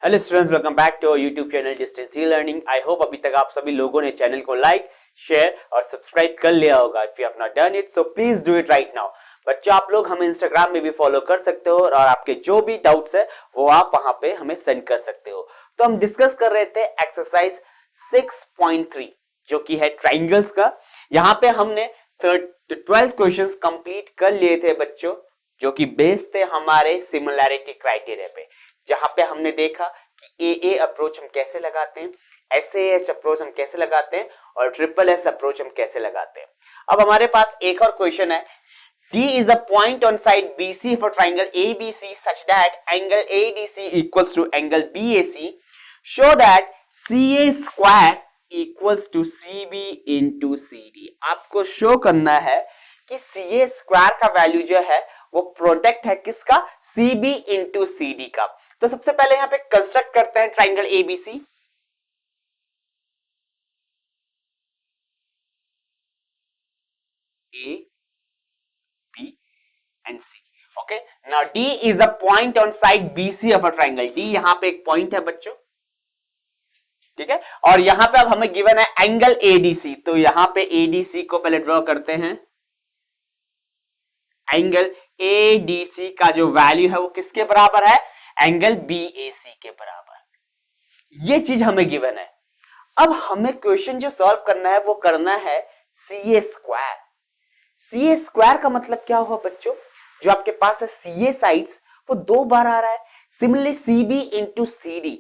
Hello students, welcome back to YouTube channel distance e learning. I hope अभी तक आप सभी लोगों ने चैनल को लाइक, शेयर और सब्सक्राइब कर लिया होगा। If you have not done it so please do it right now. बच्चों, आप लोग हमें इंस्टाग्राम में भी फॉलो कर सकते हो और आपके जो भी डाउट्स है वो आप वहां पे हमें सेंड कर सकते हो। तो हम डिस्कस कर रहे थे एक्सरसाइज 6.3 जो कि है ट्राइंगल्स का। यहाँ पे हमने 12 क्वेश्चंस कंप्लीट कर लिए थे बच्चों, जो कि बेस्ड थे हमारे सिमिलैरिटी क्राइटेरिया पे, जहां पे हमने देखा कि ए अप्रोच हम कैसे लगाते हैं, एस अप्रोच हम कैसे लगाते हैं और ट्रिपल एस अप्रोच हम कैसे लगाते हैं। अब हमारे पास एक और क्वेश्चन है, D is a point on side BC for triangle ABC such that angle ADC equals to angle BAC. Show that CA square equals to CB into CD. आपको शो करना है कि CA स्क्वायर का value जो है वो product है किसका, CB into CD का। तो सबसे पहले यहां पे कंस्ट्रक्ट करते हैं triangle ABC। A, B and C. Okay. Now D is a point on side BC of a triangle. D यहां पे एक पॉइंट है बच्चों, ठीक है। और यहां पे अब हमें गिवन है एंगल ADC, तो यहां पे ADC को पहले ड्रॉ करते हैं। एंगल ADC का जो वैल्यू है वो किसके बराबर है, एंगल BAC के बराबर। ये चीज हमें गिवन है। अब हमें क्वेश्चन जो सॉल्व करना है वो करना है CA स्क्वायर। CA स्क्वायर का मतलब क्या हुआ बच्चों, जो आपके पास है CA साइड्स वो 2 बार आ रहा है। Similarly CB into CD,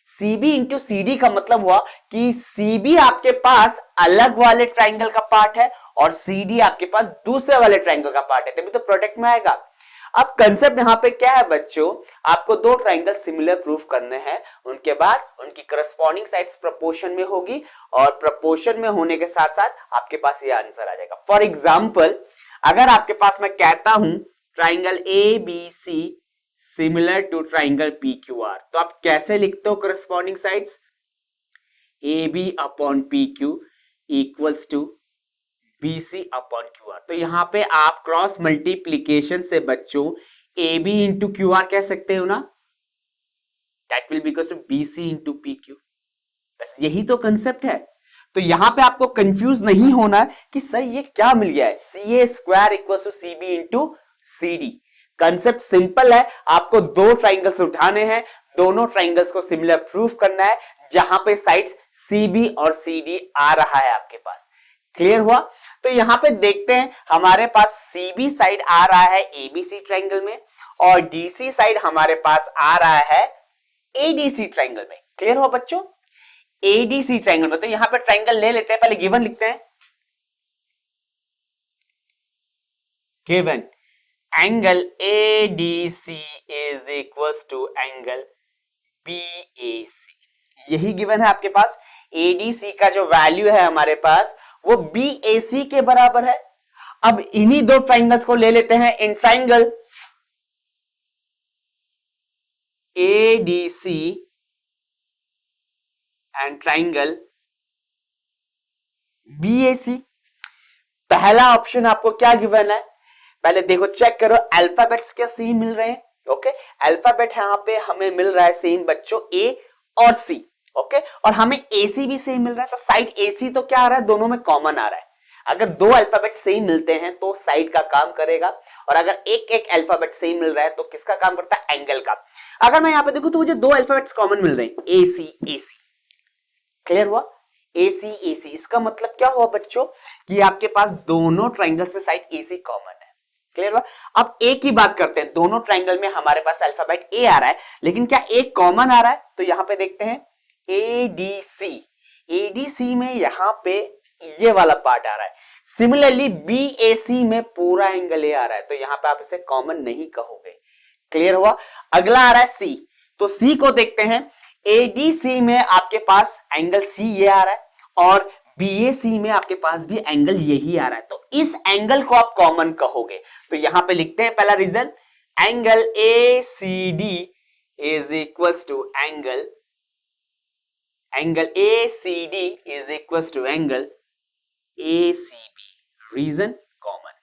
CB into CD का मतलब हुआ कि CB आपके पास अलग वाले ट्राइंगल का पार्ट है और CD आपके पास दूसरे वाले ट्राइंगल का पार्ट है, तभी तो प्रोडक्ट में आएगा। अब कंसेप्ट यहां पे क्या है बच्चों, आपको दो ट्राइंगल सिमिलर प्रूफ करने हैं, उनके बाद उनकी करस्पॉन्डिंग साइड्स प्रोपोर्शन में होगी और प्रोपोर्शन में होने के साथ साथ आपके पास ये आंसर आ जाएगा। फॉर एग्जांपल, अगर आपके पास मैं कहता हूं triangle ABC similar to triangle PQR, तो आप कैसे लिखते हो corresponding sides, AB upon PQ equals to BC upon QR। तो यहां पे आप क्रॉस मल्टीप्लीकेशन से बच्चों AB इंटू QR कह सकते हो ना, that will be equals to BC into PQ। बस यही तो कंसेप्ट है। तो यहां पे आपको कंफ्यूज नहीं होना कि सर ये क्या मिल गया है, CA square equals to CB into CD। Concept simple है, आपको दो ट्राइंगल्स उठाने हैं, दोनों ट्राइंगल्स को सिमिलर प्रूफ करना है जहां पे साइड्स CB और CD आ रहा है आपके पास। क्लियर हुआ। तो यहां पे देखते हैं, हमारे पास CB साइड आ रहा है ABC ट्राइंगल में और DC साइड हमारे पास आ रहा है ADC ट्राइंगल में। क्लियर हुआ बच्चों, ADC ट्राइंगल में। तो यहां पे ट्राइंगल ले लेते हैं, पहले गिवन लिखते हैं। Given angle ADC is equals to angle BAC, यही गिवन है आपके पास। ADC का जो वैल्यू है हमारे पास वो BAC के बराबर है। अब इन्हीं दो ट्राइंगल्स को ले लेते हैं in triangle ADC and triangle BAC। पहला ऑप्शन आपको क्या गिवन है, पहले देखो चेक करो, अल्फाबेट्स क्या सेम मिल रहे हैं। ओके, अल्फाबेट यहां पे हमें मिल रहा है सेम बच्चों A और C। ओके, और हमें AC भी सेम मिल रहा है, तो साइड AC तो क्या आ रहा है, दोनों में कॉमन आ रहा है। अगर दो अल्फाबेट सेम मिलते हैं तो साइड का काम करेगा, और अगर एक एक अल्फाबेट सेम मिल रहा है तो किसका काम करता है, एंगल का। अगर मैं यहां पे देखूं तो मुझे दो अल्फाबेट्स कॉमन मिल रहे हैं, AC। क्लियर हुआ, AC। इसका मतलब क्या हुआ बच्चों कि आपके पास दोनों ट्राइंगल्स में साइड AC कॉमन है। क्लियर हुआ। अब एक ही बात करते हैं, दोनों ट्राइंगल में हमारे पास अल्फाबेट A आ रहा है, लेकिन क्या एक कॉमन आ रहा है, तो यहां पे देखते हैं ADC में यहां पे ये वाला पार्ट आ रहा है। सिमिलरली BAC में पूरा एंगल A आ रहा है, तो यहां पे आप इसे कॉमन नहीं कहोगे। क्लियर हुआ। अगला आ रहा है C, तो C को देखते हैं। ADC में आपके पास एंगल C ये आ रहा है और BAC में आपके पास भी एंगल यही आ रहा है, तो इस एंगल को आप कॉमन कहोगे। तो यहां पे लिखते हैं पहला reason, angle ACD is equals to angle ACD is equals to angle ACB। Reason common.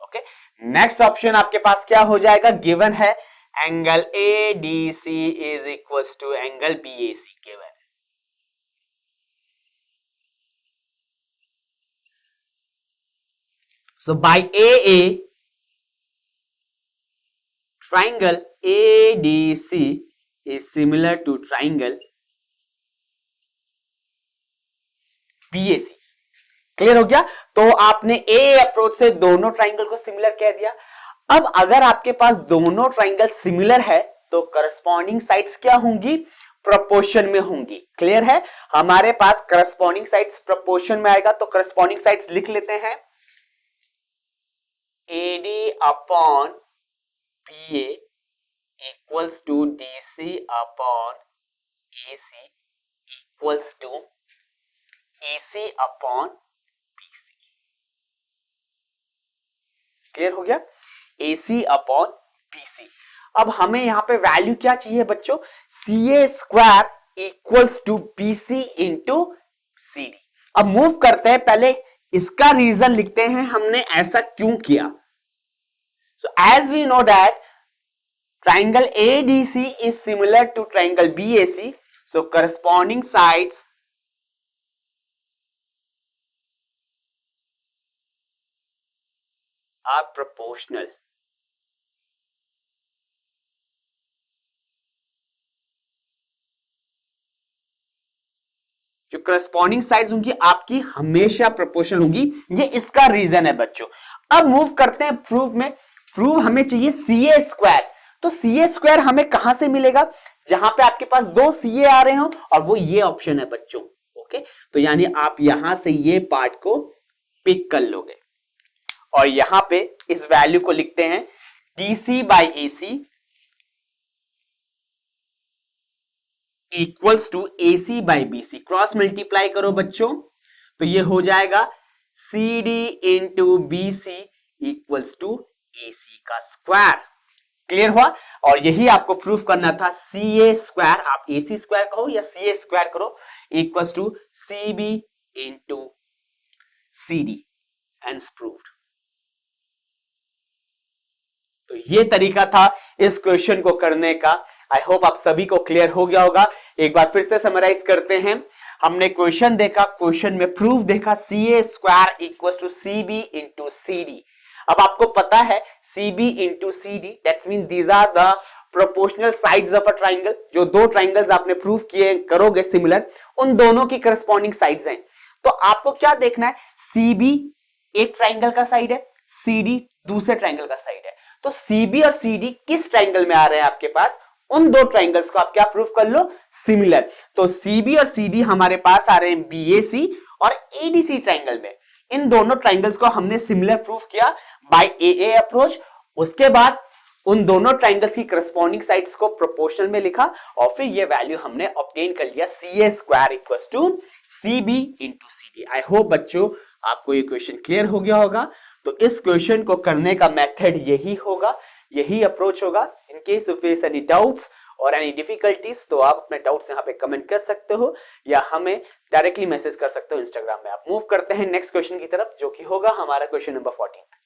Okay, next option आपके पास क्या हो जाएगा, गिवन है angle ADC is equals to angle BAC के बारे में। So by AA, triangle ADC is similar to triangle BAC। Clear हो गया? तो आपने ए अप्रोच से दोनों ट्राइंगल को सिमिलर कह दिया। अब अगर आपके पास दोनों ट्राइंगल सिमिलर है तो करस्पॉन्डिंग साइड्स क्या होंगी? प्रोपोर्शन में होंगी। क्लियर है? हमारे पास करस्पॉन्डिंग साइड्स प्रोपोर्शन में आएगा, तो करस्पॉन्डिंग साइड्स लिख लेते हैं। AD upon BA equals to DC upon AC equals to AC upon BC। Clear हो गया? AC upon BC। अब हमें यहां पे वैल्यू क्या चाहिए बच्चों? CA square equals to BC into CD। अब मूव करते हैं, पहले इसका रीजन लिखते हैं हमने ऐसा क्यों किया। So as we know that triangle ADC is similar to triangle BAC, so corresponding sides are proportional। जो करस्पॉन्डिंग साइड्स होंगी आपकी हमेशा प्रोपोर्शनल होंगी, ये इसका रीजन है बच्चों। अब मूव करते हैं प्रूफ में। प्रूफ हमें चाहिए CA स्क्वायर, तो CA स्क्वायर हमें कहां से मिलेगा? जहां पे आपके पास दो CA आ रहे हो और वो ये ऑप्शन है बच्चों। ओके, तो यानी आप यहां से ये पार्ट को पिक कर लोगे और यहां पे इस वैल्यू को लिखते हैं DC by AC equals to AC by BC। Cross multiply करो बच्चों, तो ये हो जाएगा CD into BC equals to AC का स्क्वायर। क्लियर हुआ? और यही आपको प्रूफ करना था। CA स्क्वायर, आप AC स्क्वायर कहो या CA स्क्वायर करो, equals to CB into CD and proved. तो ये तरीका था इस क्वेश्चन को करने का। आई होप आप सभी को क्लियर हो गया होगा। एक बार फिर से समराइज करते हैं। हमने क्वेश्चन देखा, क्वेश्चन में प्रूफ देखा CA square equals to CB into CD। अब आपको पता है CB into CD, that's mean these are the proportional sides of a triangle. जो दो ट्राइंगल्स आपने प्रूफ किए करोगे सिमिलर, उन दोनों की करस्पॉन्डिंग साइड्स हैं। तो आपको क्या देखना है? CB एक ट्राइंगल का साइड है, CD दूसरे ट्राइंगल का साइड है। तो CB और CD किस ट्राइंगल में आ रहे हैं आपके पास? उन दो ट्राइंगल्स को आप क्या प्रूफ कर लो? सिमिलर। तो CB और CD हमारे पास आ रहे हैं BAC और ADC ट्राइंगल में। इन दोनों ट्राइंगल्स को हमने सिमिलर प्रूफ किया बाय AA अप्रोच। उसके बाद उन दोनों ट्राइंगल्स की करस्पॉन्डिंग साइड्स को प्रोपोर्शनल में लिखा और फिर ये वैल्यू हमने ऑब्टेन कर लिया CA square equals to CB into CD। I hope बच्चों आपको ये क्वेश्चन क्लियर हो गया होगा। तो इस क्वेश्चन को करने का मेथड यही होगा, यही अप्रोच होगा। In case you face any doubts और एनी डिफिकल्टीज, तो आप अपने डाउट्स यहाँ पे कमेंट कर सकते हो या हमें डायरेक्टली मैसेज कर सकते हो इंस्टाग्राम में। आप मूव करते हैं नेक्स्ट क्वेश्चन की तरफ, जो कि होगा हमारा क्वेश्चन नंबर 14।